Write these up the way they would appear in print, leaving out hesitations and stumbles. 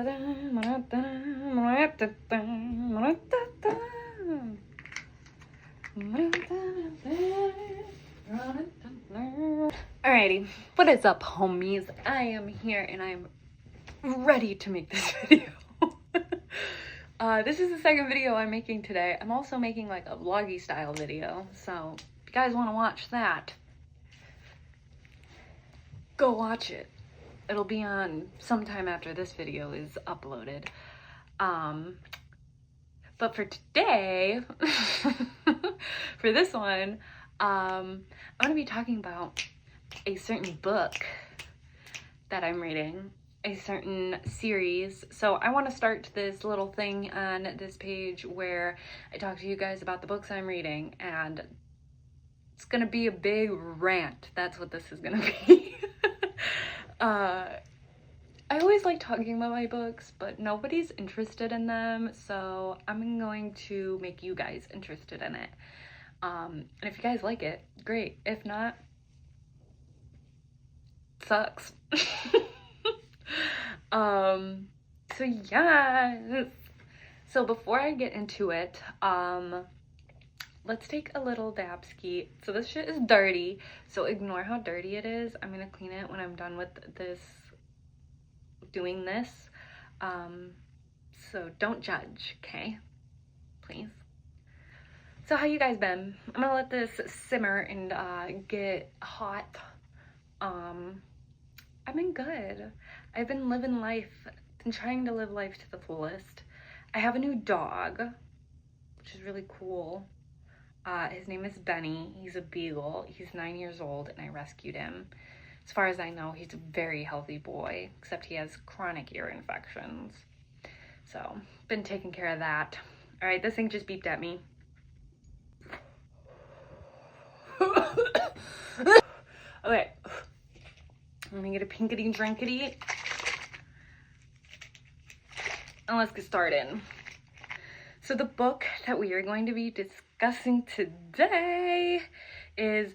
Alrighty, what is up, homies? I am here and I'm ready to make this video. This is the second video I'm making today. I'm also making like a vloggy style video, so if you guys want to watch that, go watch it. It'll be on sometime after this video is uploaded. But for today, for this one, I'm going to be talking about a certain book that I'm reading, a certain series. So I want to start this little thing on this page where I talk to you guys about the books I'm reading, and it's going to be a big rant. That's what this is going to be. I always like talking about my books, but nobody's interested in them, so I'm going to make you guys interested in it. And if you guys like it, great. If not, sucks. So yeah. So before I get into it, let's take a little dabski. So this shit is dirty, so ignore how dirty it is. I'm gonna clean it when I'm done with this, doing this. So don't judge, okay? Please. So how you guys been? I'm gonna let this simmer and get hot. I've been good. I've been living life, been trying to live life to the fullest. I have a new dog, which is really cool. His name is Benny. He's a beagle. He's 9 years old and I rescued him. As far as I know, he's a very healthy boy, except he has chronic ear infections. So, been taking care of that. All right, this thing just beeped at me. Okay, let me get a pinkety drinkety. And let's get started. So the book that we are going to be discussing today is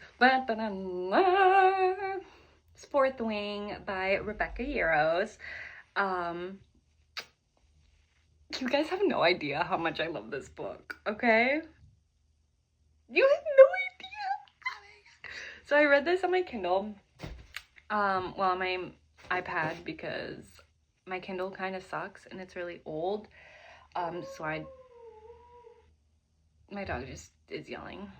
Fourth Wing by Rebecca Yarros. You guys have no idea how much I love this book, okay? You have no idea. So I read this on my Kindle, well, on my iPad, because my Kindle kind of sucks and it's really old. So my dog just is yelling.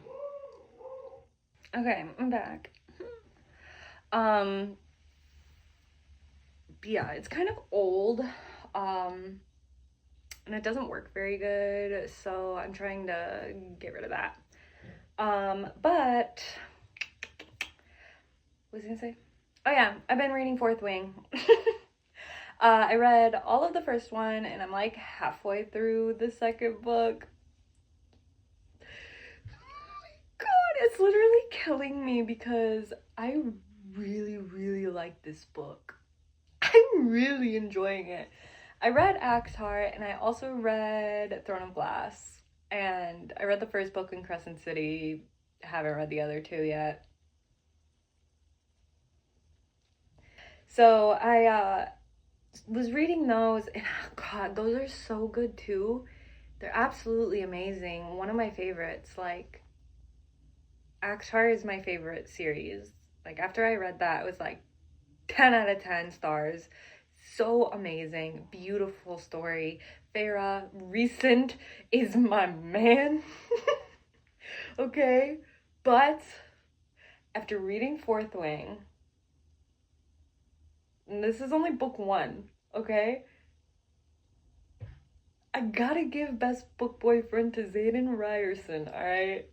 Okay, I'm back. Yeah, it's kind of old, and it doesn't work very good, so I'm trying to get rid of that. But what was I gonna say? Oh yeah, I've been reading Fourth Wing. I read all of the first one, and I'm like halfway through the second book. It's literally killing me because I really like this book. I'm really enjoying it. I read Axe Heart and I also read Throne of Glass, and I read the first book in Crescent City. Haven't read the other two yet. So I was reading those, and oh god, those are so good too. They're absolutely amazing. One of my favorites. Like, Axe Heart is my favorite series. Like, after I read that, it was like 10 out of 10 stars. So amazing. Beautiful story. Farah Recent is my man. Okay? But after reading Fourth Wing, and this is only book one, okay? I gotta give Best Book Boyfriend to Zayden Ryerson, alright?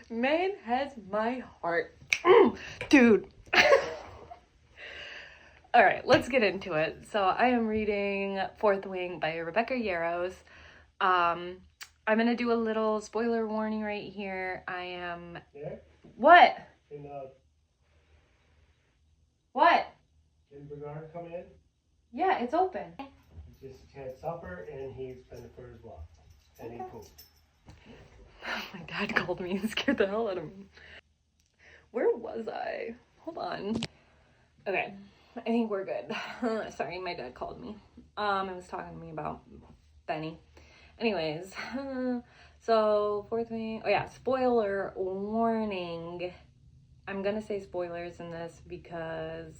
Man has my heart. Dude. Alright, let's get into it. So I am reading Fourth Wing by Rebecca Yarros. I'm gonna do a little spoiler warning right here. I am... Yeah? What? Can What? Bernard come in? Yeah, it's open. He just had supper and he's been for his walk. And he pooped. My dad called me and scared the hell out of me. Where was I? Hold on. Okay. I think we're good. Sorry, my dad called me. He was talking to me about Benny. Anyways, so fourth thing, oh yeah, spoiler warning. I'm gonna say spoilers in this because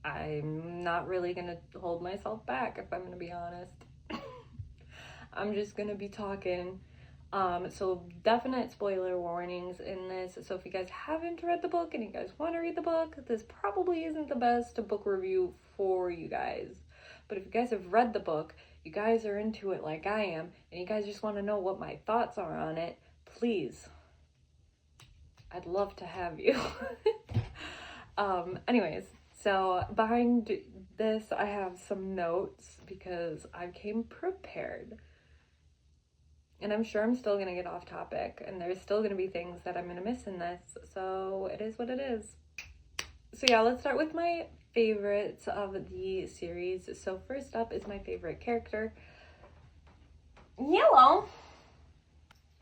I'm not really gonna hold myself back, if I'm gonna be honest. I'm just gonna be talking. So definite spoiler warnings in this. So if you guys haven't read the book and you guys want to read the book, this probably isn't the best book review for you guys. But if you guys have read the book, you guys are into it like I am, and you guys just want to know what my thoughts are on it, please, I'd love to have you. Anyways, so behind this I have some notes because I came prepared. And I'm sure I'm still going to get off topic, and there's still going to be things that I'm going to miss in this, so it is what it is. So yeah, let's start with my favorites of the series. So first up is my favorite character, Yellow.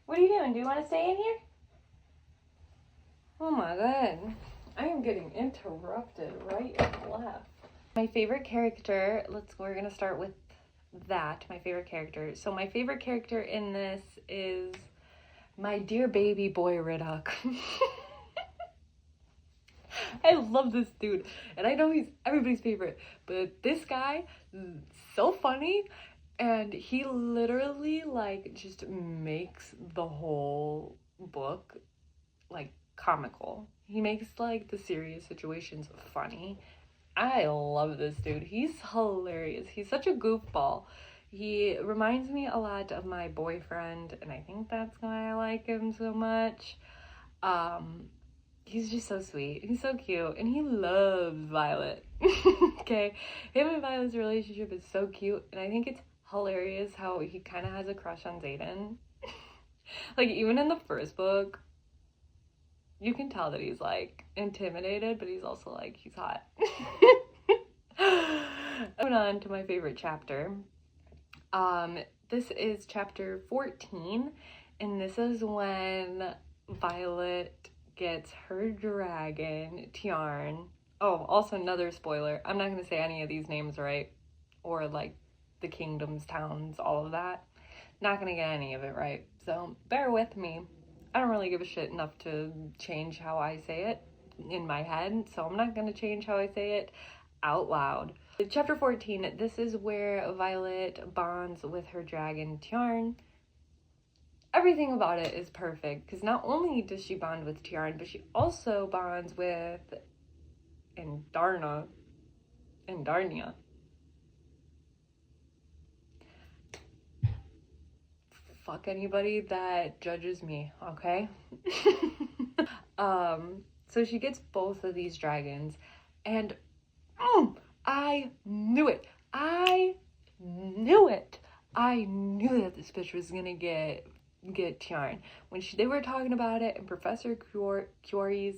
What are you doing? Do you want to stay in here? Oh my god, I am getting interrupted right and left. My favorite character, we're going to start with that, my favorite character. So my favorite character in this is my dear baby boy Riddock. I love this dude, and I know he's everybody's favorite, but this guy is so funny, and he literally like just makes the whole book like comical. He makes like the serious situations funny. I love this dude. He's hilarious. He's such a goofball. He reminds me a lot of my boyfriend, and I think that's why I like him so much. He's just so sweet. He's so cute, and he loves Violet. Okay, him and Violet's relationship is so cute, and I think it's hilarious how he kind of has a crush on Xaden. Like, even in the first book, you can tell that he's like intimidated, but he's also like, he's hot. Moving on to my favorite chapter. This is chapter 14, and this is when Violet gets her dragon, Tiarn. Oh, also another spoiler. I'm not going to say any of these names right, or like the kingdoms, towns, all of that. Not going to get any of it right, so bear with me. I don't really give a shit enough to change how I say it in my head, so I'm not going to change how I say it out loud. Chapter 14, this is where Violet bonds with her dragon, Tiarn. Everything about it is perfect, because not only does she bond with Tiarn, but she also bonds with Indarnia. Fuck anybody that judges me, okay? So she gets both of these dragons, and I knew it. I knew that this bitch was gonna get Tiarn. When they were talking about it in Professor Quarry's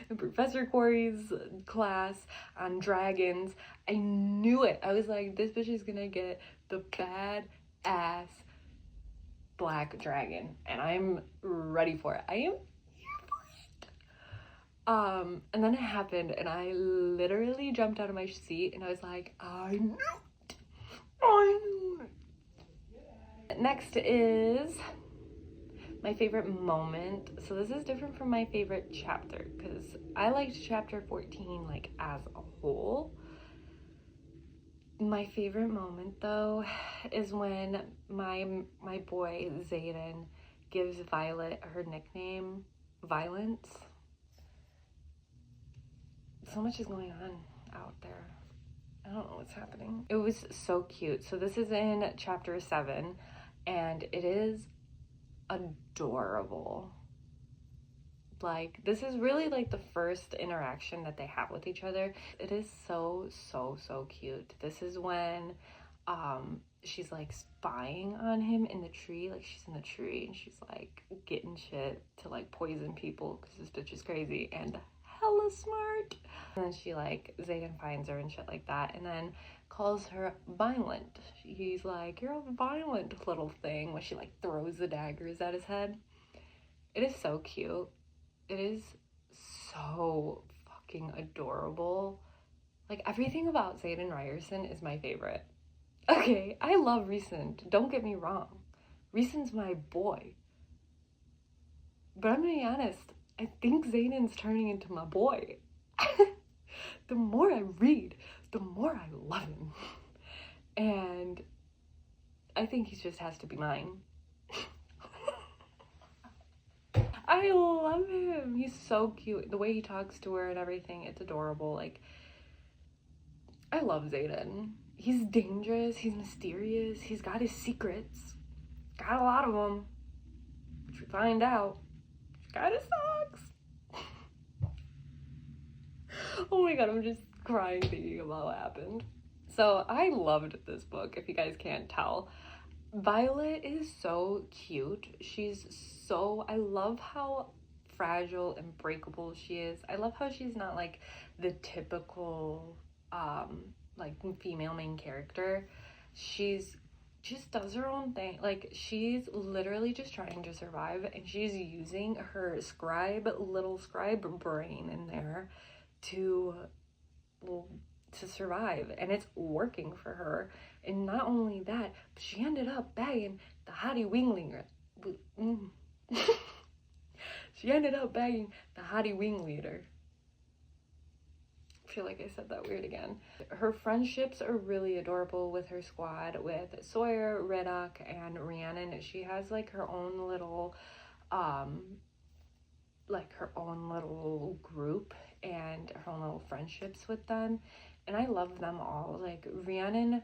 in Professor Quarry's class on dragons, I knew it. I was like, this bitch is gonna get the bad ass black dragon, and I'm ready for it. I am here for it. And then it happened, and I literally jumped out of my seat, and I was like, I knew it. Next is my favorite moment. So this is different from my favorite chapter, because I liked chapter 14 like as a whole. My favorite moment though is when my boy Xaden gives Violet her nickname, Violence. So much is going on out there. I don't know what's happening. It was so cute. So this is in chapter 7, and it is adorable. Like, this is really like the first interaction that they have with each other. It is so cute. This is when she's like spying on him in the tree. Like, she's in the tree and she's like getting shit to like poison people because this bitch is crazy and hella smart. And then she like, Xaden finds her and shit like that, and then calls her violent. He's like, you're a violent little thing, when she like throws the daggers at his head. It is so cute. It is so fucking adorable. Like, everything about Zayden Ryerson is my favorite. Okay, I love Recent, don't get me wrong. Recent's my boy. But I'm gonna be honest, I think Zayden's turning into my boy. The more I read, the more I love him. And I think he just has to be mine. I love him. He's so cute. The way he talks to her and everything, it's adorable. Like, I love Zayden. He's dangerous. He's mysterious. He's got his secrets. Got a lot of them. Which we find out. Kinda sucks. Oh my god, I'm just crying thinking about what happened. So I loved this book, if you guys can't tell. Violet is so cute. I love how fragile and breakable she is. I love how she's not like the typical like female main character. She's just does her own thing. Like, she's literally just trying to survive, and she's using her little scribe brain in there to survive, and it's working for her. And not only that, but she ended up bagging the hottie wing she ended up bagging the hottie wing leader. I feel like I said that weird again. Her friendships are really adorable with her squad, with Sawyer, Reddock, and Rhiannon. She has like her own little group and her own little friendships with them, and I love them all. Like, Rhiannon,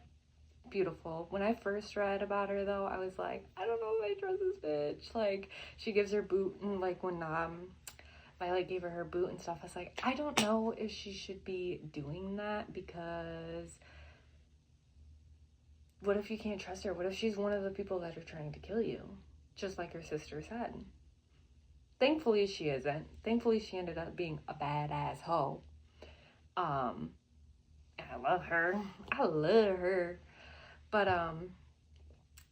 beautiful. When I first read about her though, I was like, I don't know if I trust this bitch. Like, she gives her boot, and like when Violet gave her boot and stuff, I was like, I don't know if she should be doing that, because what if you can't trust her? What if she's one of the people that are trying to kill you, just like her sister said? Thankfully she isn't. Thankfully she ended up being a badass hoe. And I love her. But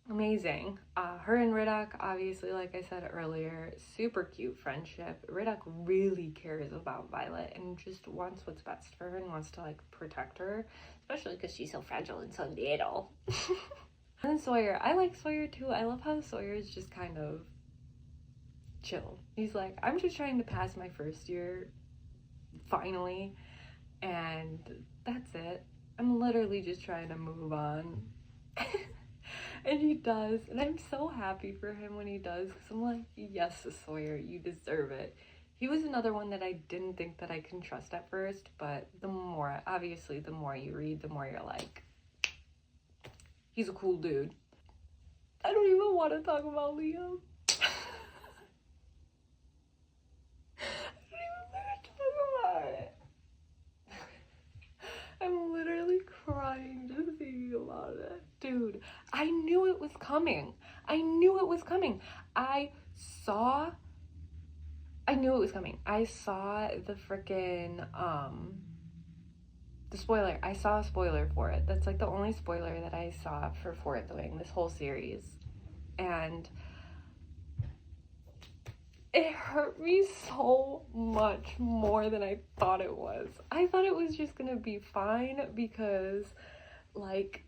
amazing. Her and Riddock, obviously, like I said earlier, super cute friendship. Riddock really cares about Violet and just wants what's best for her and wants to like protect her, especially because she's so fragile and so little. And then Sawyer, I like Sawyer too. I love how Sawyer is just kind of chill. He's like, I'm just trying to pass my first year finally, and that's it. I'm literally just trying to move on. And he does, and I'm so happy for him when he does, because I'm like, yes, Sawyer, you deserve it. He was another one that I didn't think that I can trust at first, but the more you read, the more you're like, he's a cool dude. I don't even want to talk about Liam. I'm literally crying just thinking about it. Dude, I knew it was coming. I knew it was coming. I saw the freaking, the spoiler. I saw a spoiler for it. That's like the only spoiler that I saw for Fourth Wing, this whole series. And it hurt me so much more than I thought it was. I thought it was just gonna be fine because, like,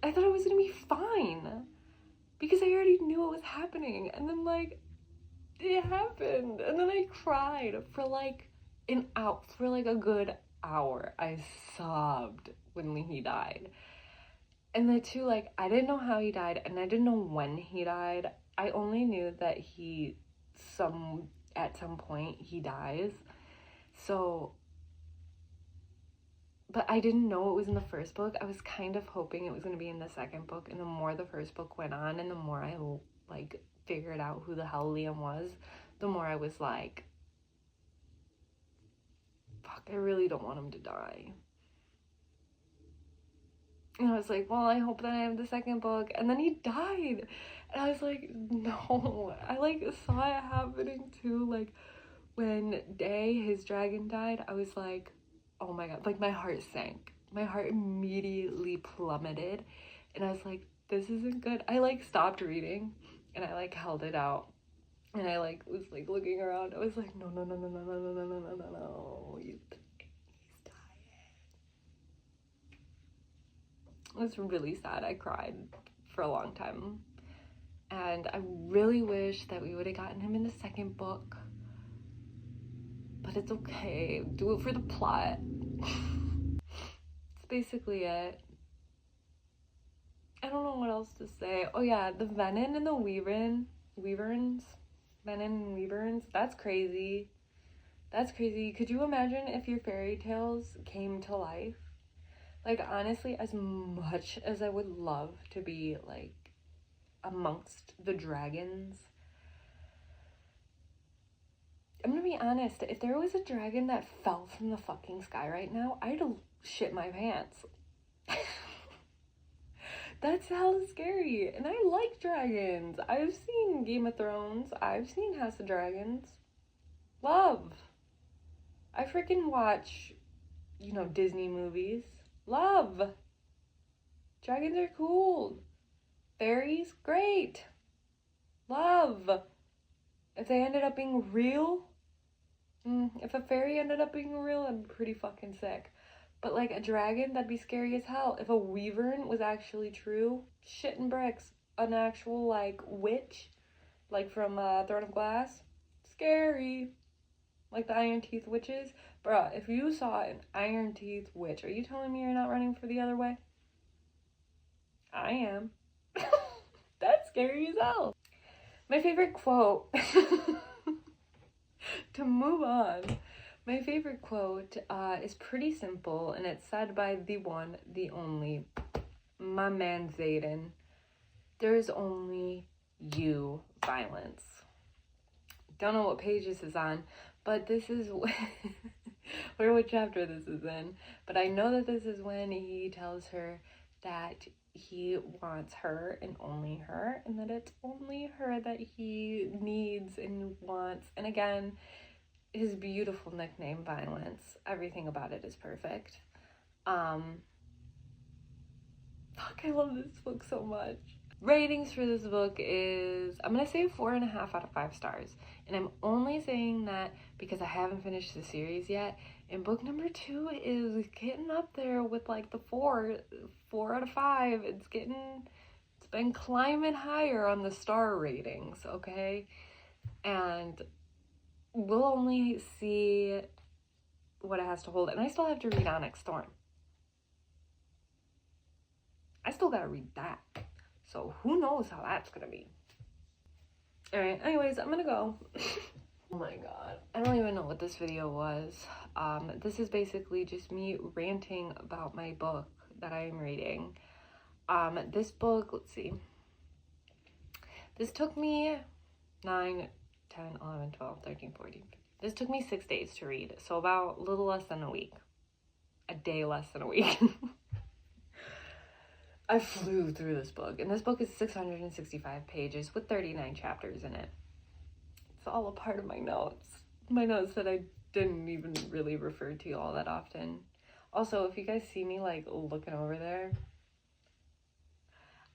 I thought it was gonna be fine because I already knew it was happening. And then, like, it happened. And then I cried for like a good hour. I sobbed when he died. And the two, like, I didn't know how he died and I didn't know when he died. I only knew that at some point he dies. So, but I didn't know it was in the first book. I was kind of hoping it was going to be in the second book, and the more the first book went on and the more I like figured out who the hell Liam was, the more I was like, fuck, I really don't want him to die. And I was like, well, I hope that I have the second book. And then he died. And I was like, no. I like saw it happening too. Like, when Day, his dragon, died, I was like, oh my god. Like, my heart sank. My heart immediately plummeted. And I was like, this isn't good. I like stopped reading and I like held it out. And I like was like looking around. I was like, no, no, no, no, no, no, no, no, no, no, no, no. He's dying. It was really sad. I cried for a long time. And I really wish that we would have gotten him in the second book. But it's okay. Do it for the plot. That's basically it. I don't know what else to say. Oh yeah, the Venom and the Weaverns. Venom and Weaverns. That's crazy. That's crazy. Could you imagine if your fairy tales came to life? Like, honestly, as much as I would love to be, like, amongst the dragons, I'm gonna be honest, if there was a dragon that fell from the fucking sky right now, I'd shit my pants. That's hella scary. And I like dragons. I've seen Game of Thrones. I've seen House of Dragons. Love. I freaking watch, you know, Disney movies. Love. Dragons are cool. Fairies, great. Love. If they ended up being real, if a fairy ended up being real, I'd be pretty fucking sick. But like a dragon, that'd be scary as hell. If a wyvern was actually true, shit and bricks. An actual like witch, like from Throne of Glass, scary. Like the Iron Teeth witches. Bruh, if you saw an Iron Teeth witch, are you telling me you're not running for the other way? I am. That's scary as hell. My favorite quote, to move on, my favorite quote is pretty simple, and it's said by the one, the only, my man Zayden. There's only you, violence. Don't know what page this is on, but this is or what chapter this is in, but I know that this is when he tells her that he wants her and only her, and that it's only her that he needs and wants. And again, his beautiful nickname, Violence, everything about it is perfect. Fuck, I love this book so much. Ratings for this book is, I'm gonna say 4.5 out of 5 stars, and I'm only saying that because I haven't finished the series yet, and book number 2 is getting up there with like the 4 out of 5. It's been climbing higher on the star ratings, okay? And we'll only see what it has to hold, and I still have to read Onyx Storm. I still gotta read that. So who knows how that's gonna be. Alright, anyways, I'm gonna go. Oh my god. I don't even know what this video was. This is basically just me ranting about my book that I am reading. This book, let's see. This took me 9, 10, 11, 12, 13, 14. This took me 6 days to read. So about a little less than a week. A day less than a week. I flew through this book, and this book is 665 pages with 39 chapters in it. It's all a part of my notes that I didn't even really refer to all that often. Also, if you guys see me like looking over there,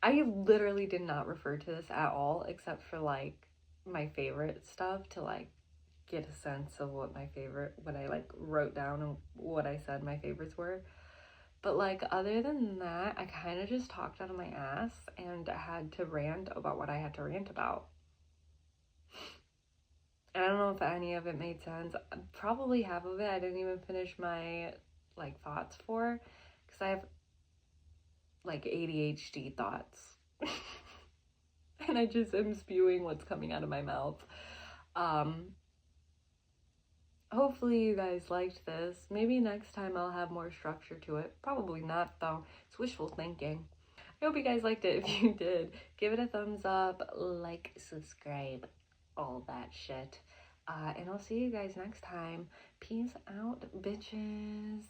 I literally did not refer to this at all, except for like my favorite stuff, to like get a sense of what I like wrote down and what I said my favorites were. But like, other than that, I kind of just talked out of my ass and had to rant about what I had to rant about. And I don't know if any of it made sense. Probably half of it I didn't even finish my like thoughts for, because I have like ADHD thoughts. And I just am spewing what's coming out of my mouth. Hopefully you guys liked this. Maybe next time I'll have more structure to it. Probably not, though. It's wishful thinking. I hope you guys liked it. If you did, give it a thumbs up, like, subscribe, all that shit. And I'll see you guys next time. Peace out, bitches.